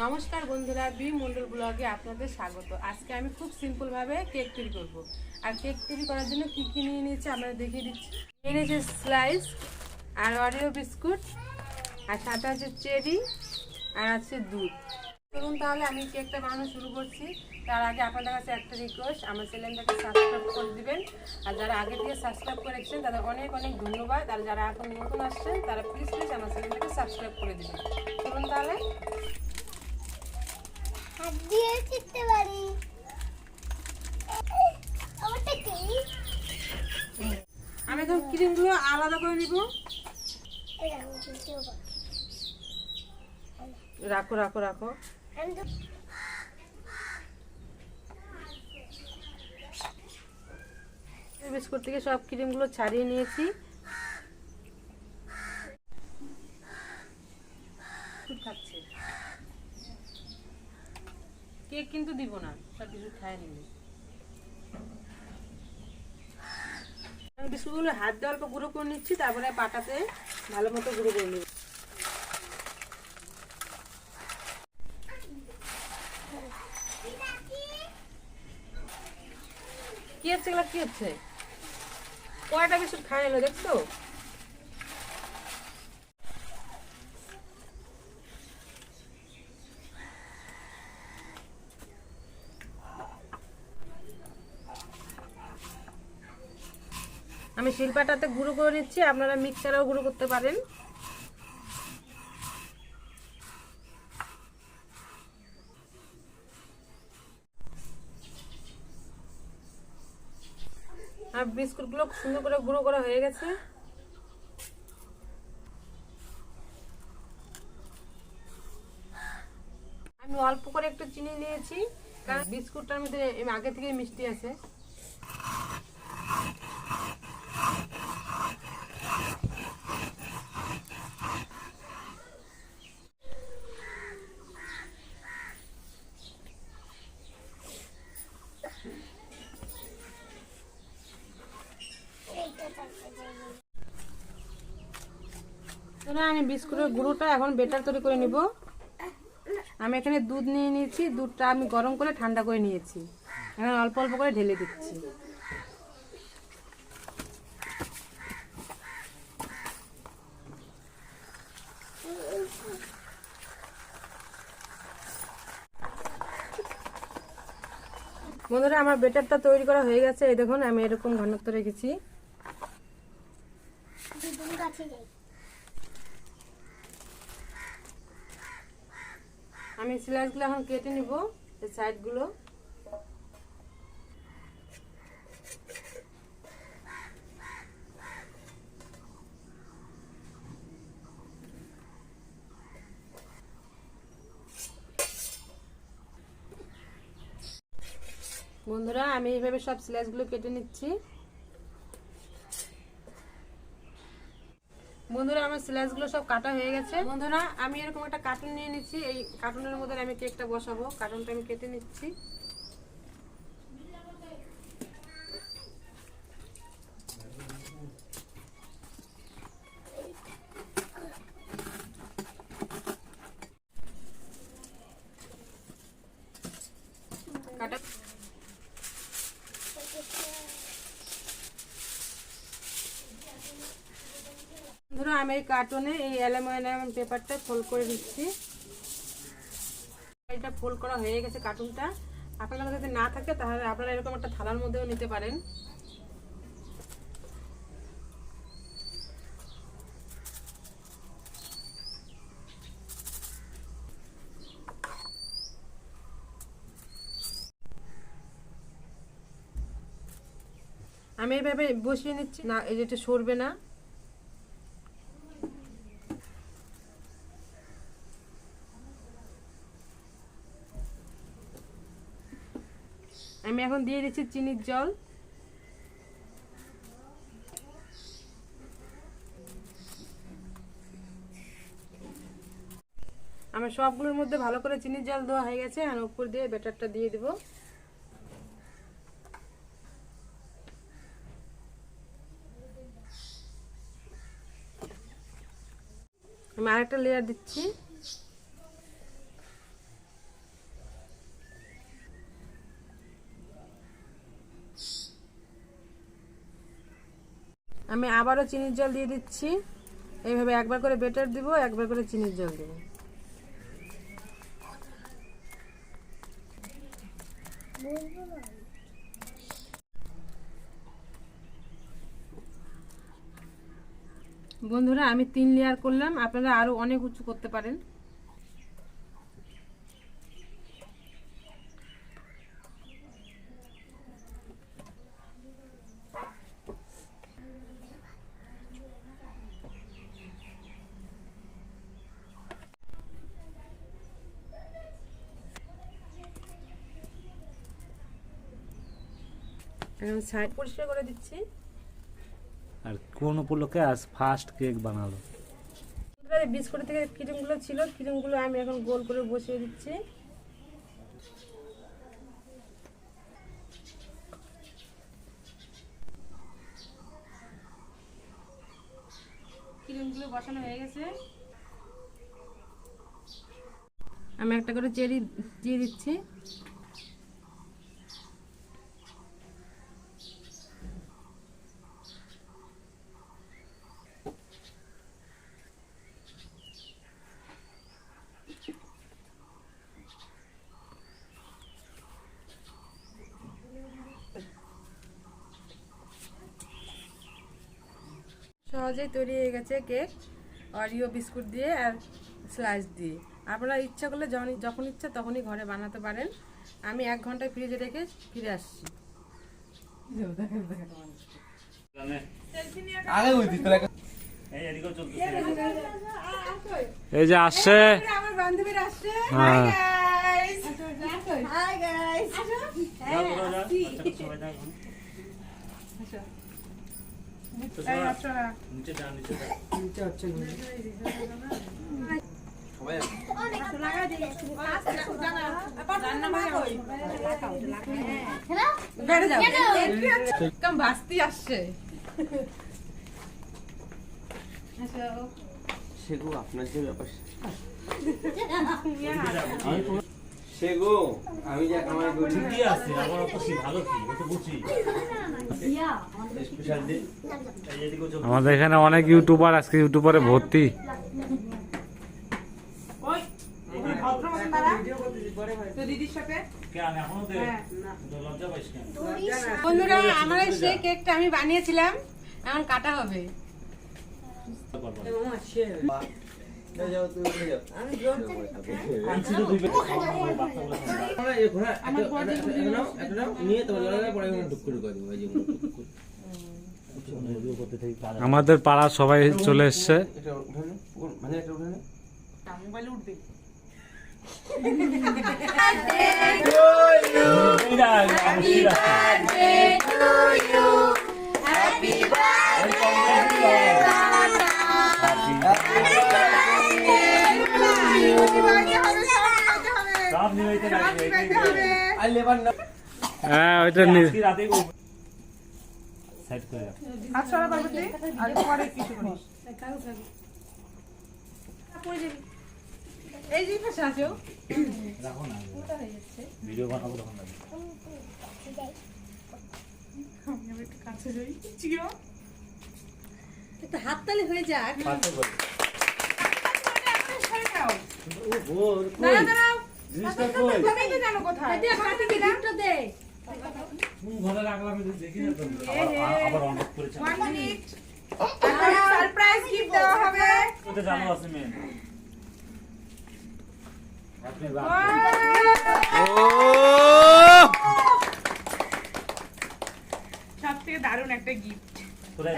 নমস্কার বন্ধুরা, বিমন্ডল ব্লগে আপনাদের স্বাগত। আজকে আমি খুব সিম্পল ভাবে কেক তৈরি করব। আর কেক তৈরি করার জন্য কি কি নিয়ে নিয়েছি আমরা দেখিয়ে দিচ্ছি। নিয়ে নিয়েছি স্লাইস আর অরিও বিস্কুট, আর সাথে আছে চেরি আর আছে দুধ। চলুন তাহলে আমি কেকটা বানানো শুরু করছি। তার আগে আপনাদের কাছে একটা রিকোয়েস্ট, আমার চ্যানেলটাকে সাবস্ক্রাইব করে দিবেন। আর যারা আগে থেকে সাবস্ক্রাইব করে রেখেছেন তাদের অনেক অনেক ধন্যবাদ। আর যারা এখন নতুন আসছেন তারা প্লিজ আমার চ্যানেলটাকে সাবস্ক্রাইব করে দিবেন। চলুন তাহলে আমি এখন ক্রিমগুলো আলাদা করে নিব। রাখো রাখো রাখো। বিস্কুট থেকে সব ক্রিমগুলো ছাড়িয়ে নিয়েছি। খাচ্ছে কেক কিন্তু দিব না, সব বিস্কুট খায় নিবি। আমি বিস্কুটগুলো হাত দিয়ে অল্প গুঁড়ো করে নিচ্ছি, তারপরে পাটাতে ভালো মতো গুঁড়ো করে নিব। কি হচ্ছে এগুলো, কি হচ্ছে? কয়টা বিস্কুট খায় এলো দেখছো? আমি শিলপাটাতে গুঁড়ো করে নিচ্ছি, আপনারা মিক্সারেও গুঁড়ো করতে পারেন। আর বিস্কুটগুলো সুন্দর করে গুঁড়ো করা হয়ে গেছে। আমি অল্প করে একটু চিনি নিয়েছি, কারণ বিস্কুটটার মধ্যে আগে থেকে মিষ্টি আছে। আমি বিস্কুটের গুঁড়োটা এখন বেটার তৈরি করে নিব। আমি এখানে দুধ নিয়ে নিয়েছি, দুধটা আমি গরম করে ঠান্ডা করে নিয়েছি। এখন অল্প অল্প করে ঢেলে দিচ্ছি। বন্ধুরা, আমার বেটারটা তৈরি করা হয়ে গেছে। এই দেখুন, আমি এরকম ঘনত্ব রেখেছি। আমি স্লাইসগুলো এখন কেটে নিব, এই সাইডগুলো। বন্ধুরা, আমি এইভাবে সব স্লাইসগুলো কেটে নিচ্ছি। বন্ধুরা, আমার স্লাইসগুলো সব কাটা হয়ে গেছে। বন্ধুরা, আমি এরকম একটা কার্টুন নিয়ে নিচ্ছি। এই কার্টুনের মধ্যে আমি কেকটা বসাবো। কার্টুনটা আমি কেটে নিচ্ছি। কাটা বন্ধুরা, আমি এই কার্টুনে এই অ্যালুমিনিয়াম পেপারটা ফোল্ড করে দিচ্ছি। এটা ফোল্ড করা হয়ে গেছে কার্টুনটা। আপনাদের যদি না থাকে তাহলে আপনারা এরকম একটা থালার মধ্যেও নিতে পারেন। আমি এইভাবে বসিয়ে নিচ্ছি, না এটা সরবে না। আমি এখন দিয়ে দিচ্ছি চিনির জল। আমার সবগুলোর মধ্যে ভালো করে চিনির জল দেওয়া হয়ে গেছে। আর উপর দিয়ে ব্যাটারটা দিয়ে দিব। আমি আরেকটা লেয়ার দিচ্ছি। আমি আবারও চিনির জল দিয়ে দিচ্ছি। এইভাবে একবার করে বেটার দিব, একবার করে চিনির জল দেব। বন্ধুরা আমি 3 লেয়ার করলাম, আপনারা আরো অনেক উঁচু করতে পারেন। আমি সাইড পরিষ্কার করে দিচ্ছি। আর কোন উপলক্ষে আজ ফার্স্ট কেক বানালো? বিস্কুট থেকে ক্রিমগুলো ছিল, ক্রিমগুলো আমি এখন গোল করে বসিয়ে দিচ্ছি। ক্রিমগুলো বসানো হয়ে গেছে। আমি একটা করে চেরি দিয়ে দিচ্ছি। সহজেই তৈরি হয়ে গেছে কেক অরিও বিস্কুট দিয়ে আর স্লাইস দিয়ে। আপনারা ইচ্ছা করলে যখন ইচ্ছা তখনই ঘরে বানাতে পারেন। আমি 1 ঘন্টা ফ্রিজে রেখে ফিরে আসছি। এই যে আসছে আমার বান্ধবীরা আসছে। হ্যাঁ হাই গাইস। বাস্তি আসছে। সেগো আপনার যে ব্যাপার সেগো আমি যা আমার ঠিকই আছে, আমার অত ভালো কি অত বুঝি। স্পেশাল দিন আমাদের এখানে অনেক ইউটিউবার আজকে ইউটিউবারে ভর্তি। বন্ধুরা আমার সেই কেকটা আমি বানিয়েছিলাম, এখন কাটা হবে। আমাদের পাড়া সবাই চলে এসছে। হ্যাঁ ওইটা এই যে পাশে আসো ভিডিও বানাবো তখন একটু হাততালি হয়ে যাক। ঘরে রাখলাম দেখি না, আবার অনেক করেছে সারপ্রাইজ গিফট দেওয়া হবে। ওটা জানো আছে মেন। সবথেকে দারুণ একটা গিফট। তোরা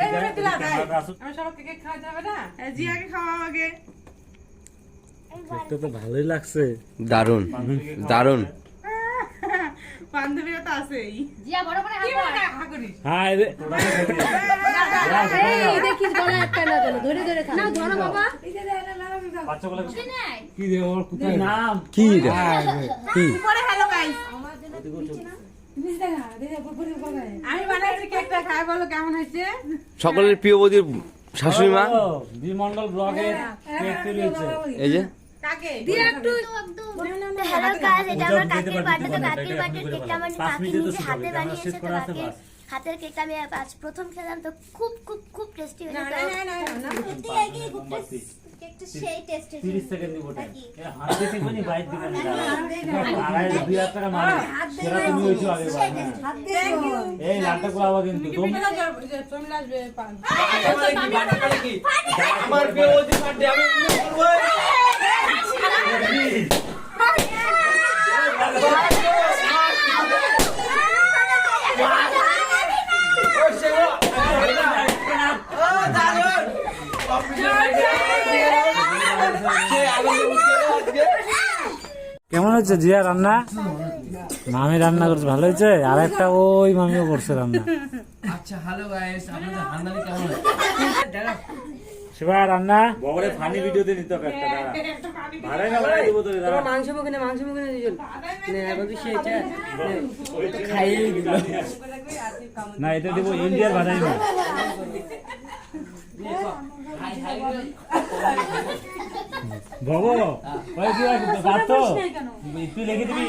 আমি সবাইকে কেক খাওয়াতে হবে না? জিয়াকে খাওয়াও আগে। কেকটা তো ভালোই লাগছে। দারুন দারুন। বান্ধবীরা তো আছেই। জিয়া বড় করে হা করিস। হাই রে এই দেখিস বড় একটা না কেন ধরে ধরে খা না ধরো বাবা বাচ্চাগুলো কি নাই কি রে ওর কোথায় নাম কি রে কি পরে হ্যালো গাইস। আমার জন্য আমি বানাইছি কেকটা, খাই বলো কেমন হয়েছে। সকলের প্রিয় বৌদির শাশুড়ি মা বিমন্ডল ব্লগের কেক তৈরি হচ্ছে। এই যে কাকে দিয়ে একটু হ্যালো গাইস, এটা আমার কাকির বার্থডে। তো কাকির বার্থডে কেকটা আমার কাকি নিজে হাতে বানিয়েছে। তো কাকি হাতের কেকটা আমি আজ প্রথম খেলাম, তো খুব খুব খুব টেস্টি না হয়েছে। না না না না সত্যি একই খুব কেকটা সেই টেস্টি 30 সেকেন্ড দিব টাইম হাত দিতে কোনি বাইট দিবে না আড়াই 2000 টাকা মানে সেটা তুমি হইছো আগে ভাই থ্যাংক ইউ এই লাটটা কোলাবা কিন্তু তুমি তুমি আসবে পান আমার প্রিয় বৌদির বার্থডে আমি করবো কেমন হচ্ছে জিয়া রান্না? মামি রান্না করছে ভালো হয়েছে, আর একটা ওই মামিও করছে রান্না। আচ্ছা হ্যালো গাইস আপনাদের হান্নালি কেমন আছে শিবা রান্না বগরে ফানি ভিডিওতে নিতে হবে একটা দাঁড়া ভাড়াই না ভাড়াই দিব তোরে দাঁড়া মাংস মুখে না দুজন নে এখন তো সেটা খাইয়ে দিল। না এটা দিব ইন্ডিয়ার ভাড়াই না বগো ওই কি আছে বাত তো তুই লিখে দিবি